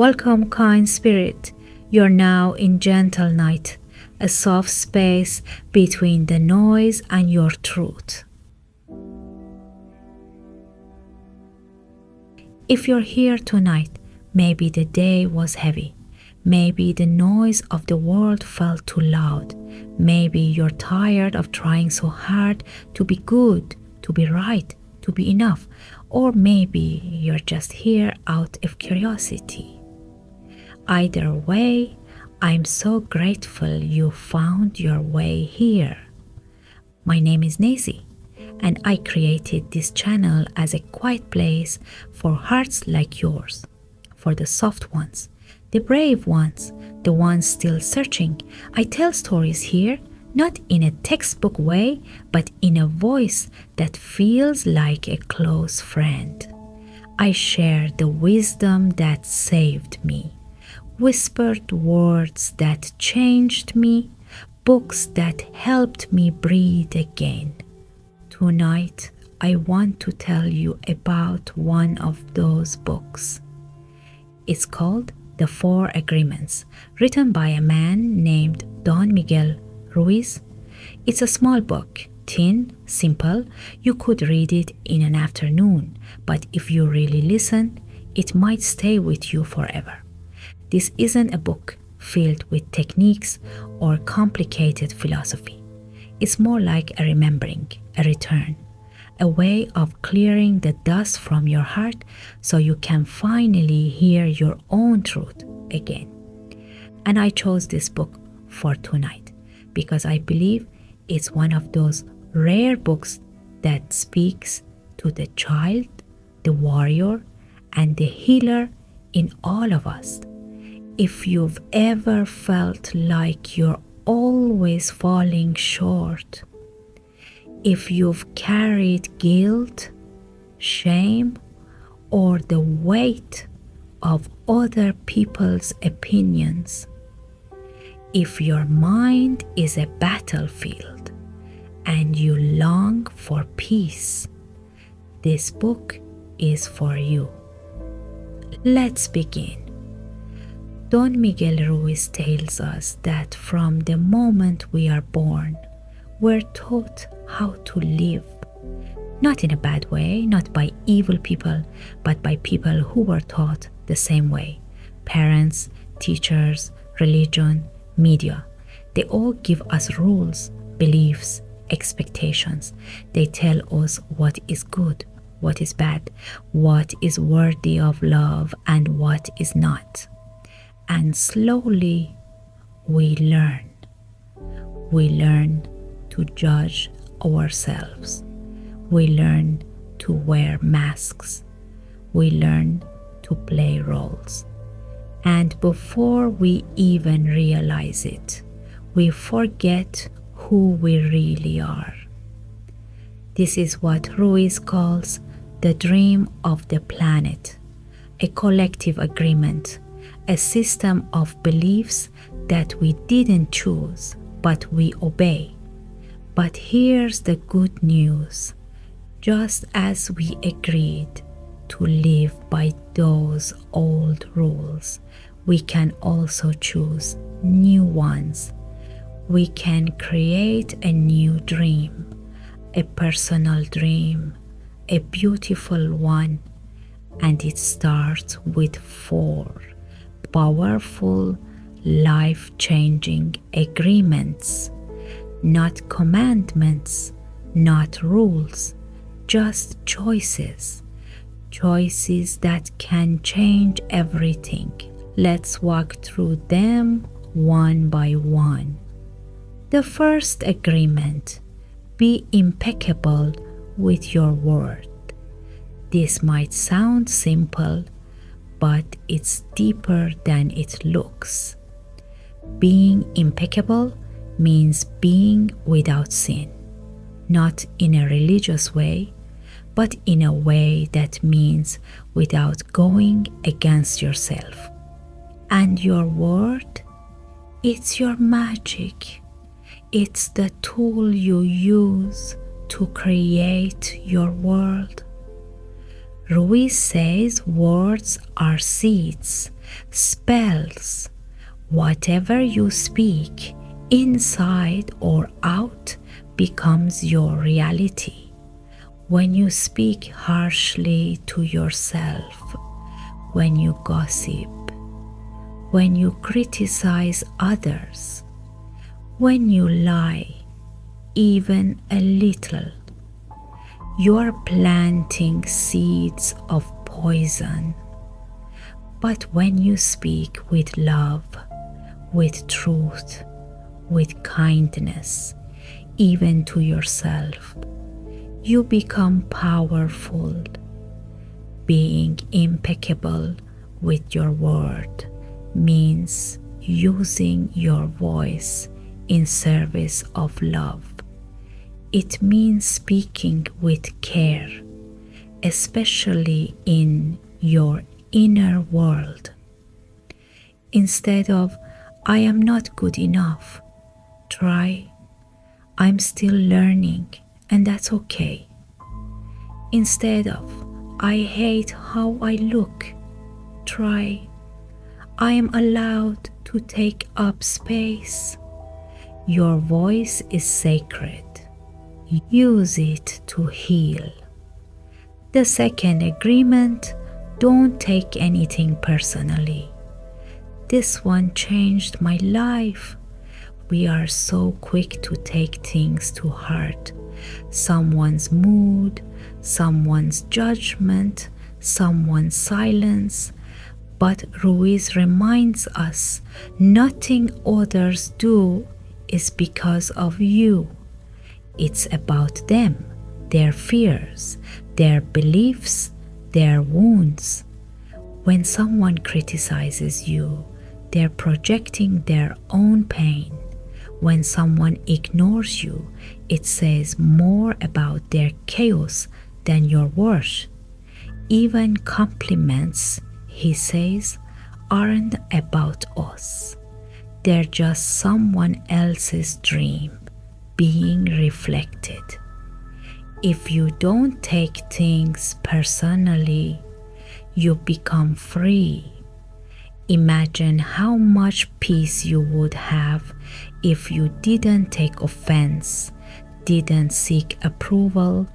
Welcome, kind spirit. You're now in gentle night, a soft space between the noise and your truth. If you're here tonight, maybe the day was heavy. Maybe the noise of the world felt too loud. Maybe you're tired of trying so hard to be good, to be right, to be enough. Or maybe you're just here out of curiosity. Either way, I'm so grateful you found your way here. My name is Nazy, and I created this channel as a quiet place for hearts like yours, for the soft ones, the brave ones, the ones still searching. I tell stories here, not in a textbook way, but in a voice that feels like a close friend. I share the wisdom that saved me, whispered words that changed me, books that helped me breathe again. Tonight, I want to tell you about one of those books. It's called The 4 Agreements, written by a man named Don Miguel Ruiz. It's a small book, thin, simple. You could read it in an afternoon, but if you really listen, it might stay with you forever. This isn't a book filled with techniques or complicated philosophy. It's more like a remembering, a return, a way of clearing the dust from your heart so you can finally hear your own truth again. And I chose this book for tonight because I believe it's one of those rare books that speaks to the child, the warrior, and the healer in all of us. If you've ever felt like you're always falling short, if you've carried guilt, shame, or the weight of other people's opinions, if your mind is a battlefield and you long for peace, this book is for you. Let's begin. Don Miguel Ruiz tells us that from the moment we are born, we're taught how to live. Not in a bad way, not by evil people, but by people who were taught the same way. Parents, teachers, religion, media. They all give us rules, beliefs, expectations. They tell us what is good, what is bad, what is worthy of love, and what is not. And slowly we learn. We learn to judge ourselves. We learn to wear masks. We learn to play roles. And before we even realize it, we forget who we really are. This is what Ruiz calls the dream of the planet, a collective agreement, a system of beliefs that we didn't choose, but we obey. But here's the good news. Just as we agreed to live by those old rules, we can also choose new ones. We can create a new dream, a personal dream, a beautiful one, and it starts with 4 powerful, life-changing agreements, not commandments, not rules, just choices. Choices that can change everything. Let's walk through them one by one. The first agreement: be impeccable with your word. This might sound simple, but it's deeper than it looks. Being impeccable means being without sin, not in a religious way, but in a way that means without going against yourself. And your word, it's your magic. It's the tool you use to create your world. Ruiz says words are seeds, spells. Whatever you speak, inside or out, becomes your reality. When you speak harshly to yourself, when you gossip, when you criticize others, when you lie, even a little, you are planting seeds of poison. But when you speak with love, with truth, with kindness, even to yourself, you become powerful. Being impeccable with your word means using your voice in service of love. It means speaking with care, especially in your inner world. Instead of, I am not good enough, try, I'm still learning and that's okay. Instead of, I hate how I look, try, I am allowed to take up space. Your voice is sacred. Use it to heal. The second agreement, don't take anything personally. This one changed my life. We are so quick to take things to heart. Someone's mood, someone's judgment, someone's silence. But Ruiz reminds us, nothing others do is because of you. It's about them, their fears, their beliefs, their wounds. When someone criticizes you, they're projecting their own pain. When someone ignores you, it says more about their chaos than your worth. Even compliments, he says, aren't about us. They're just someone else's dream being reflected. If you don't take things personally, you become free. Imagine how much peace you would have if you didn't take offense, didn't seek approval,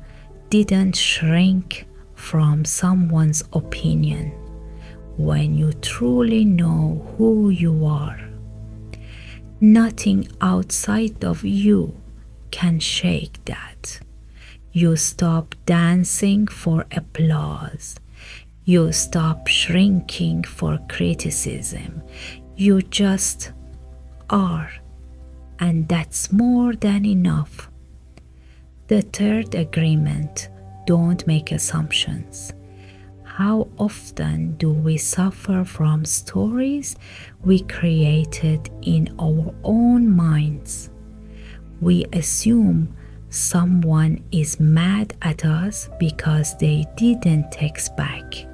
didn't shrink from someone's opinion. When you truly know who you are, nothing outside of you can shake that. You stop dancing for applause. You stop shrinking for criticism. You just are, and that's more than enough. The third agreement, don't make assumptions. How often do we suffer from stories we created in our own minds? We assume someone is mad at us because they didn't text back.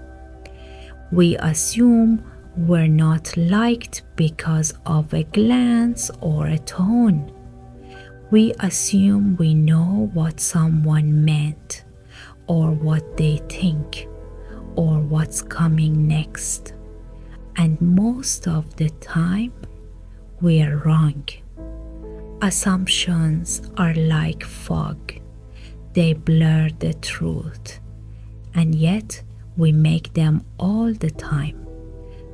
We assume we're not liked because of a glance or a tone. We assume we know what someone meant, or what they think, or what's coming next. And most of the time, we're wrong. Assumptions are like fog. They blur the truth. And yet, we make them all the time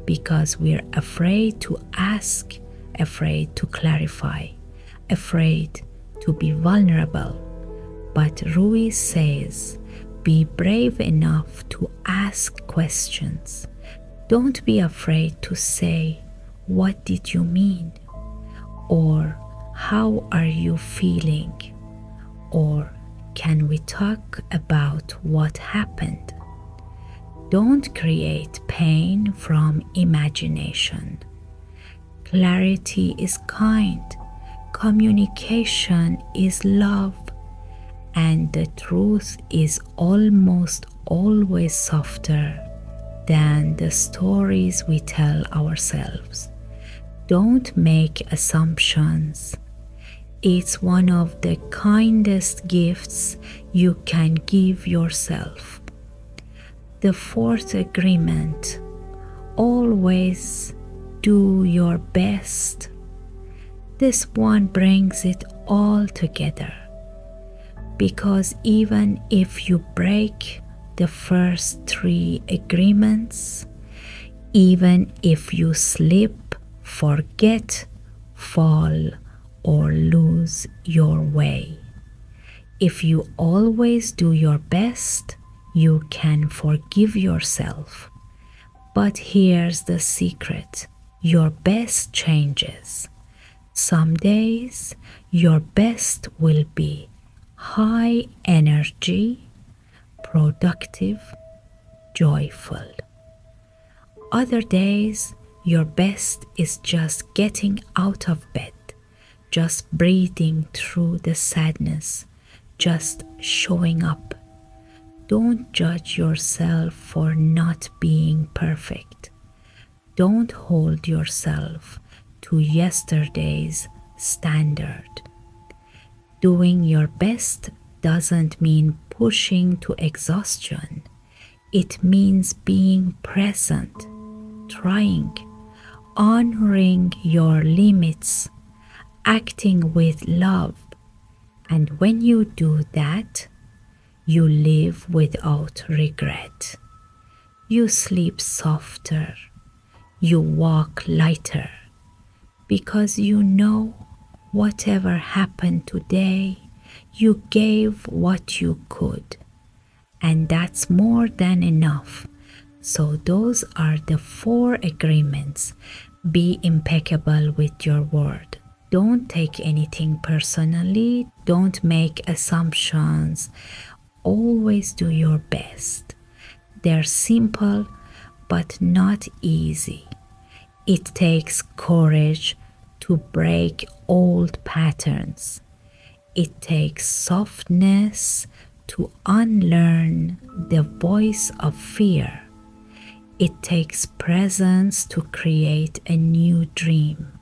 because we're afraid to ask, afraid to clarify, afraid to be vulnerable. But Ruiz says, be brave enough to ask questions. Don't be afraid to say, what did you mean? Or, how are you feeling? Or, can we talk about what happened? Don't create pain from imagination. Clarity is kind. Communication is love. And the truth is almost always softer than the stories we tell ourselves. Don't make assumptions. It's one of the kindest gifts you can give yourself. The fourth agreement, always do your best, this one brings it all together. Because even if you break the first 3 agreements, even if you slip, forget, fall, or lose your way, if you always do your best, you can forgive yourself. But here's the secret: your best changes. Some days your best will be high energy, productive, joyful. Other days your best is just getting out of bed, just breathing through the sadness, just showing up. Don't judge yourself for not being perfect. Don't hold yourself to yesterday's standard. Doing your best doesn't mean pushing to exhaustion. It means being present, trying, honoring your limits, acting with love. And when you do that, you live without regret. You sleep softer. You walk lighter. Because you know whatever happened today, you gave what you could. And that's more than enough. So those are the 4 agreements. Be impeccable with your word. Don't take anything personally. Don't make assumptions. Always do your best. They're simple but not easy. It takes courage to break old patterns. It takes softness to unlearn the voice of fear. It takes presence to create a new dream.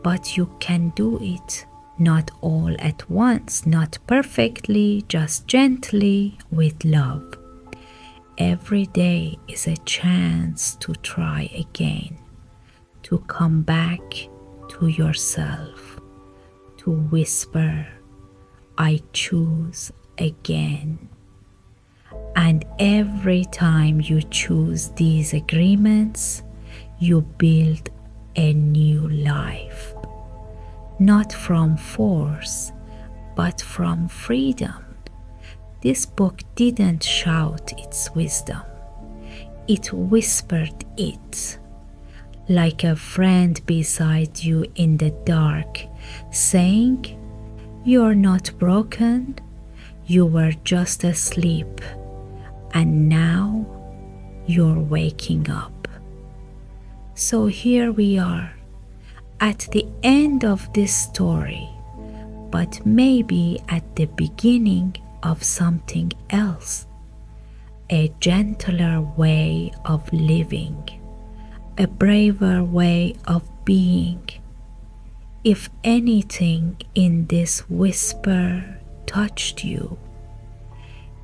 But you can do it. Not all at once, not perfectly, just gently, with love. Every day is a chance to try again, to come back to yourself, to whisper, I choose again. And every time you choose these agreements, you build a new life. Not from force, but from freedom. This book didn't shout its wisdom. It whispered it, like a friend beside you in the dark, saying, You're not broken, you were just asleep, and now you're waking up. So here we are, at the end of this story, but maybe at the beginning of something else, a gentler way of living, a braver way of being. If anything in this whisper touched you,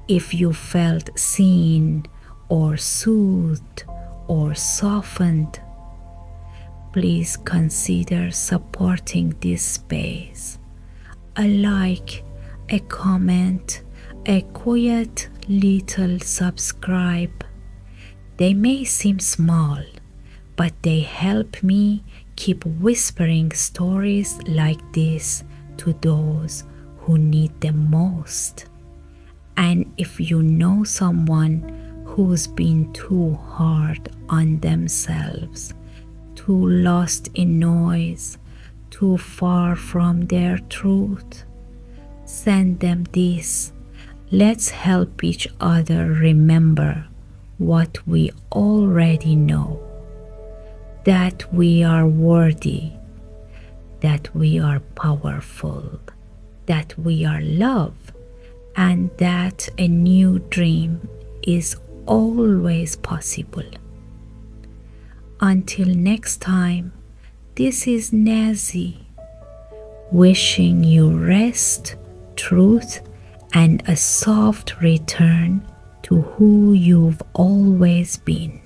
if you felt seen or soothed or softened, please consider supporting this space. A like, a comment, a quiet little subscribe. They may seem small, but they help me keep whispering stories like this to those who need them most. And if you know someone who's been too hard on themselves, too lost in noise, too far from their truth, send them this. Let's help each other remember what we already know, that we are worthy, that we are powerful, that we are loved, and that a new dream is always possible. Until next time, this is Nazy, wishing you rest, truth, and a soft return to who you've always been.